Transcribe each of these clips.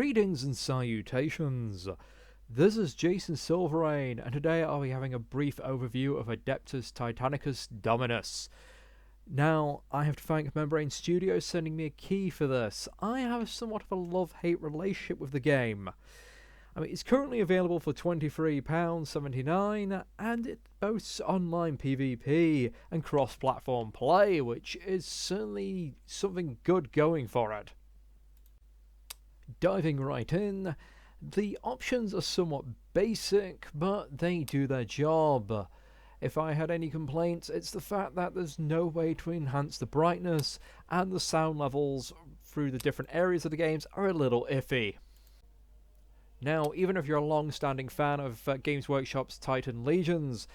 Greetings and salutations. This is Jason Silverain, and today I'll be having a brief overview of Adeptus Titanicus Dominus. Now, I have to thank Membrane Studios sending me a key for this. I have somewhat of a love-hate relationship with the game. It's currently available for £23.79, and it boasts online PvP and cross-platform play, which is certainly something good going for it. Diving right in, the options are somewhat basic, but they do their job. If I had any complaints, it's the fact that there's no way to enhance the brightness, and the sound levels through the different areas of the games are a little iffy. Now, even if you're a long-standing fan of Games Workshop's Titan Legions,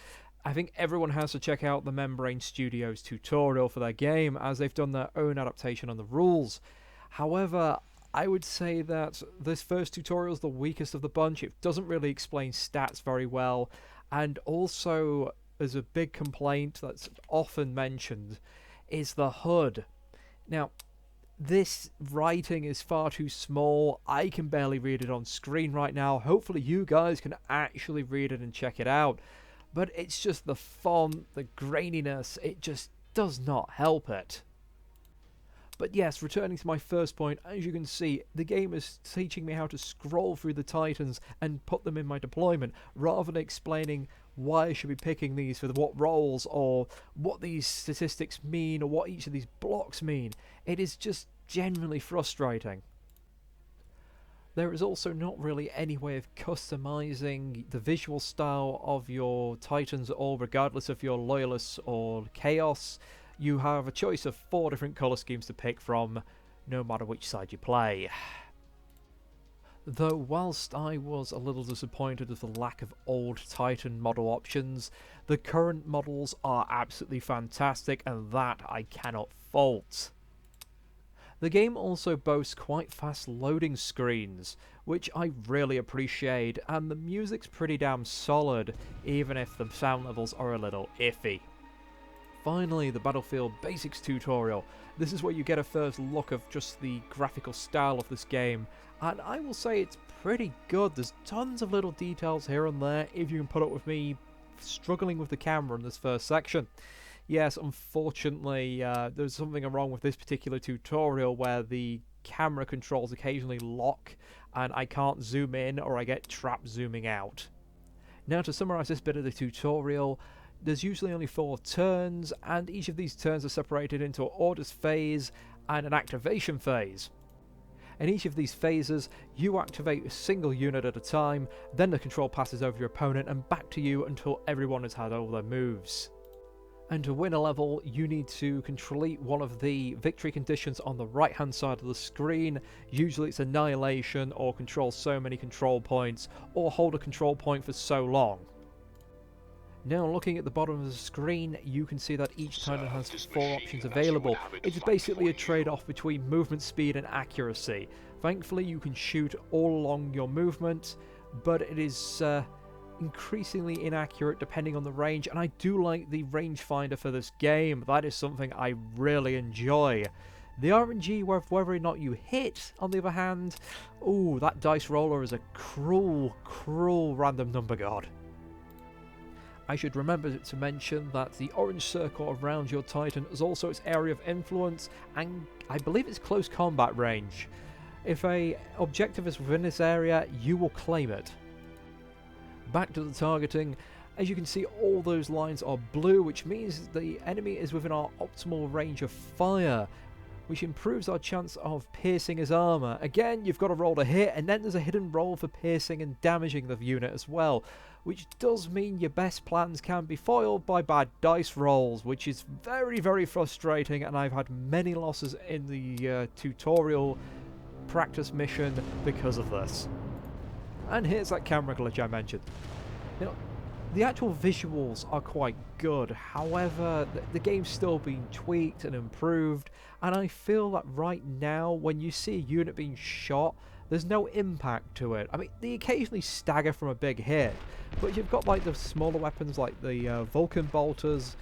I think everyone has to check out the Membrane Studios tutorial for their game, as they've done their own adaptation on the rules. However, I would say that this first tutorial is the weakest of the bunch. It doesn't really explain stats very well, and also, as a big complaint that's often mentioned, is the HUD. Now, this writing is far too small. I can barely read it on screen right now. Hopefully you guys can actually read it and check it out. But it's just the font, the graininess, it just does not help it. But yes, returning to my first point, as you can see, the game is teaching me how to scroll through the Titans and put them in my deployment, rather than explaining why I should be picking these for what roles, or what these statistics mean, or what each of these blocks mean. It is just generally frustrating. There is also not really any way of customizing the visual style of your Titans at all, regardless if you're Loyalists or Chaos. You have a choice of 4 different colour schemes to pick from, no matter which side you play. Though whilst I was a little disappointed with the lack of old Titan model options, the current models are absolutely fantastic, and that I cannot fault. The game also boasts quite fast loading screens, which I really appreciate, and the music's pretty damn solid, even if the sound levels are a little iffy. Finally, the Battlefield Basics tutorial. This is where you get a first look of just the graphical style of this game, and I will say it's pretty good. There's tons of little details here and there, if you can put up with me struggling with the camera in this first section. Yes, unfortunately, there's something wrong with this particular tutorial where the camera controls occasionally lock, and I can't zoom in or I get trapped zooming out. Now, to summarise this bit of the tutorial, there's usually only 4 turns, and each of these turns are separated into an orders phase and an activation phase. In each of these phases, you activate a single unit at a time, then the control passes over your opponent and back to you until everyone has had all their moves. And to win a level, you need to complete one of the victory conditions on the right hand side of the screen. Usually it's annihilation, or control so many control points, or hold a control point for so long. Now, looking at the bottom of the screen, you can see that each Titan has 4 options available. It's basically a trade-off between movement speed and accuracy. Thankfully, you can shoot all along your movement, but it is increasingly inaccurate depending on the range, and I do like the rangefinder for this game. That is something I really enjoy. The RNG, whether or not you hit, on the other hand, ooh, that dice roller is a cruel, cruel random number god. I should remember to mention that the orange circle around your Titan is also its area of influence, and I believe it's close combat range. If an objective is within this area, you will claim it. Back to the targeting, as you can see, all those lines are blue, which means the enemy is within our optimal range of fire, which improves our chance of piercing his armour. Again, you've got to roll to hit, and then there's a hidden roll for piercing and damaging the unit as well, which does mean your best plans can be foiled by bad dice rolls, which is very, very frustrating, and I've had many losses in the tutorial practice mission because of this. And here's that camera glitch I mentioned. Now, the actual visuals are quite good, however, the game's still being tweaked and improved, and I feel that right now, when you see a unit being shot, there's no impact to it. They occasionally stagger from a big hit, but you've got like the smaller weapons like the Vulcan bolters,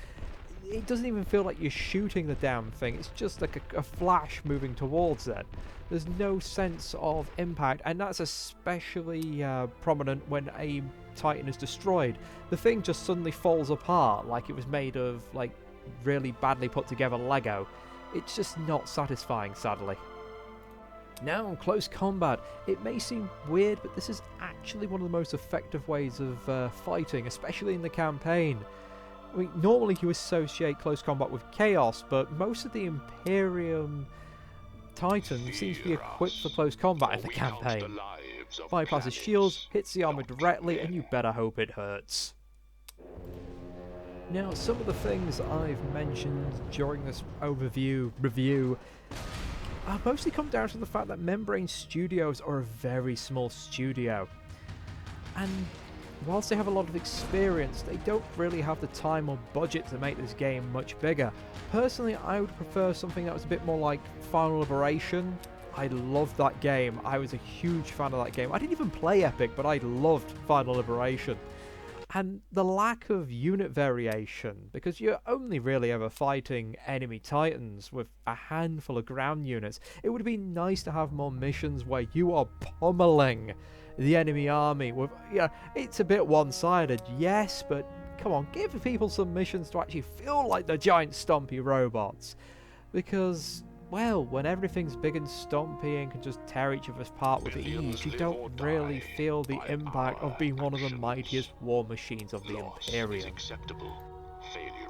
it doesn't even feel like you're shooting the damn thing. It's just like a flash moving towards it. There's no sense of impact, and that's especially prominent when a Titan is destroyed. The thing just suddenly falls apart like it was made of like really badly put together Lego. It's just not satisfying, sadly. Now, close combat. It may seem weird, but this is actually one of the most effective ways of fighting, especially in the campaign. I mean, normally you associate close combat with chaos, but most of the Imperium Titan seems to be equipped for close combat in the campaign. Bypasses shields, hits the armor directly, and you better hope it hurts. Now, some of the things I've mentioned during this review mostly come down to the fact that Membrane Studios are a very small studio. And whilst they have a lot of experience, they don't really have the time or budget to make this game much bigger. Personally, I would prefer something that was a bit more like Final Liberation. I loved that game. I was a huge fan of that game. I didn't even play Epic, but I loved Final Liberation. And the lack of unit variation, because you're only really ever fighting enemy titans with a handful of ground units. It would be nice to have more missions where you are pummeling the enemy army with, it's a bit one-sided, yes, but come on, give people some missions to actually feel like the giant stompy robots. Because, well, when everything's big and stompy and can just tear each other's apart with ease, you don't really feel the impact of being one of the mightiest war machines of the Imperium.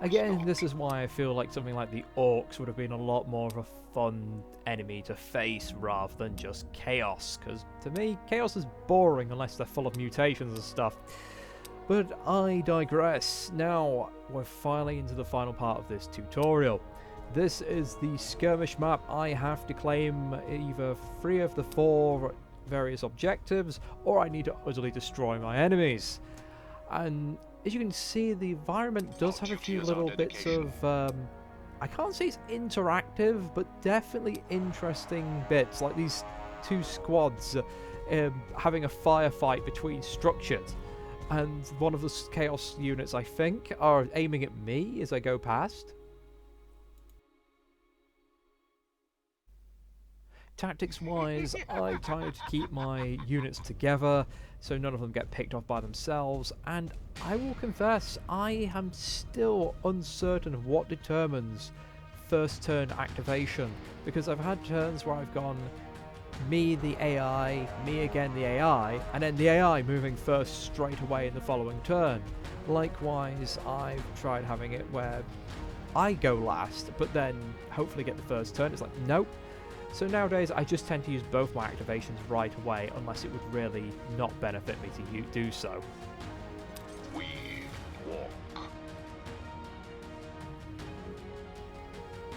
Again, this is why I feel like something like the Orcs would have been a lot more of a fun enemy to face rather than just Chaos, because to me, Chaos is boring unless they're full of mutations and stuff. But I digress. Now, we're finally into the final part of this tutorial. This is the skirmish map. I have to claim either 3 of the 4 various objectives, or I need to utterly destroy my enemies. And as you can see, the environment does have a few little bits of, I can't say it's interactive, but definitely interesting bits, like these 2 squads having a firefight between structures. And one of the Chaos units, I think, are aiming at me as I go past. Tactics-wise, I try to keep my units together so none of them get picked off by themselves, and I will confess, I am still uncertain of what determines first turn activation, because I've had turns where I've gone me the AI, me again the AI, and then the AI moving first straight away in the following turn. Likewise, I've tried having it where I go last, but then hopefully get the first turn. It's like, nope. So nowadays, I just tend to use both my activations right away, unless it would really not benefit me to do so. We walk.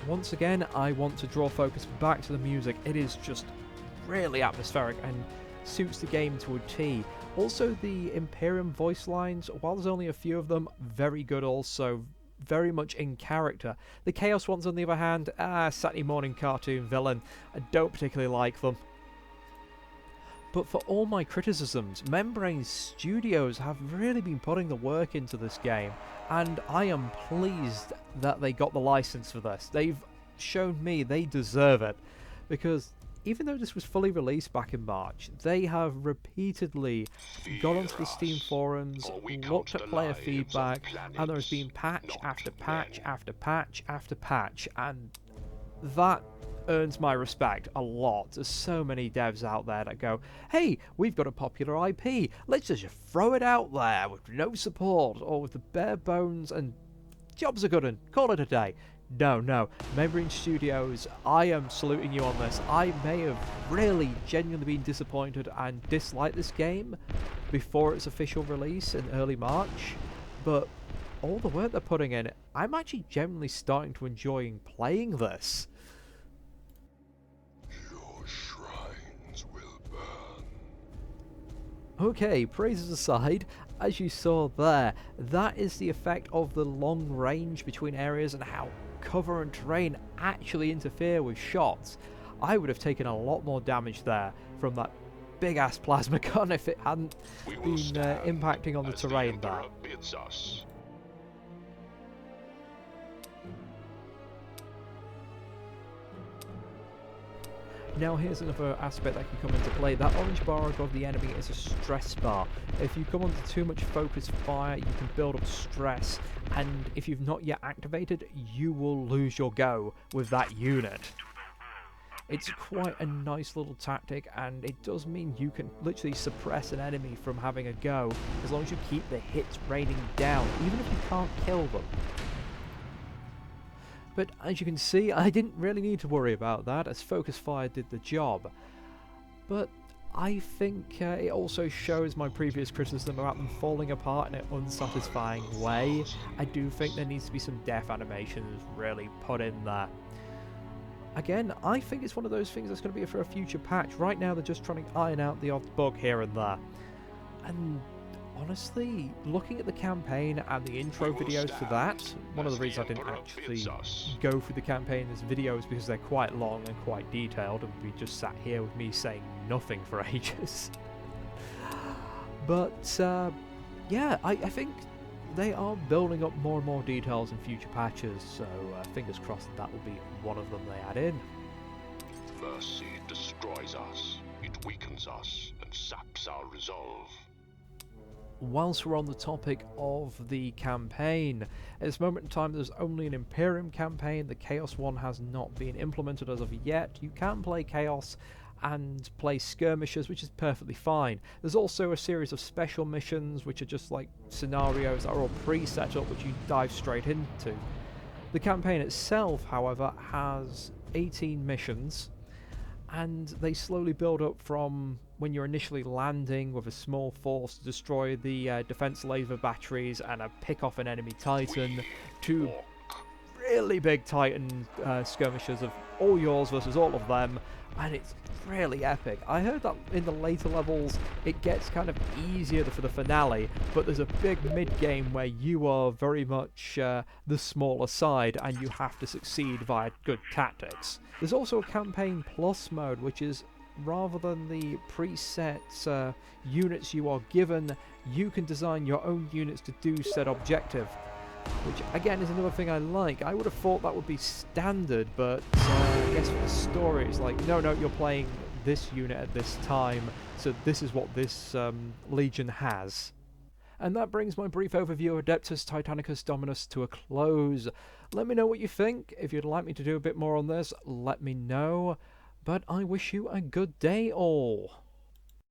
Once again, I want to draw focus back to the music. It is just really atmospheric and suits the game to a T. Also, the Imperium voice lines, while there's only a few of them, very good also. Very much in character. The Chaos ones, on the other hand, Saturday morning cartoon villain. I don't particularly like them. But for all my criticisms, Membrane Studios have really been putting the work into this game, and I am pleased that they got the license for this. They've shown me they deserve it, because even though this was fully released back in March, they have repeatedly gone onto the Steam forums, looked at player feedback, and there has been patch after patch after patch after patch, and that earns my respect a lot. There's so many devs out there that go, hey, we've got a popular IP, let's just throw it out there with no support, or with the bare bones, and jobs are good and call it a day. No, Membrane Studios, I am saluting you on this. I may have really genuinely been disappointed and disliked this game before its official release in early March, but all the work they're putting in, I'm actually genuinely starting to enjoy playing this. Your shrines will burn. Okay, praises aside, as you saw there, that is the effect of the long range between areas and how cover and terrain actually interfere with shots. I would have taken a lot more damage there from that big ass plasma gun if it hadn't been impacting on the terrain there. Now here's another aspect that can come into play. That orange bar above the enemy is a stress bar. If you come under too much focused fire, you can build up stress, and if you've not yet activated, you will lose your go with that unit. It's quite a nice little tactic, and it does mean you can literally suppress an enemy from having a go, as long as you keep the hits raining down, even if you can't kill them. But as you can see, I didn't really need to worry about that, as focus fire did the job. But I think it also shows my previous criticism about them falling apart in an unsatisfying way. I do think there needs to be some death animations really put in there. Again, I think it's one of those things that's going to be for a future patch. Right now they're just trying to iron out the odd bug here and there. And honestly, looking at the campaign and the intro videos for that, one of the reasons I didn't actually go through the campaign in this video is because they're quite long and quite detailed, and we just sat here with me saying nothing for ages. But yeah, I think they are building up more and more details in future patches, so fingers crossed that will be one of them they add in. Mercy destroys us, it weakens us, and saps our resolve. Whilst we're on the topic of the campaign, at this moment in time there's only an Imperium campaign. The Chaos one has not been implemented as of yet. You can play Chaos and play skirmishes, which is perfectly fine. There's also a series of special missions, which are just like scenarios that are all pre-set up, which you dive straight into. The campaign itself, however, has 18 missions, and they slowly build up from when you're initially landing with a small force to destroy the defense laser batteries and pick off an enemy Titan, to really big Titan skirmishes of all yours versus all of them, and it's really epic. I heard that in the later levels it gets kind of easier for the finale, but there's a big mid-game where you are very much the smaller side and you have to succeed via good tactics. There's also a campaign plus mode, which is rather than the preset units you are given, you can design your own units to do said objective, which again is another thing I like. I would have thought that would be standard, but I guess for the story it's like, no, you're playing this unit at this time, so this is what this Legion has. And that brings my brief overview of Adeptus Titanicus Dominus to a close. Let me know what you think. If you'd like me to do a bit more on this, let me know. But I wish you a good day all.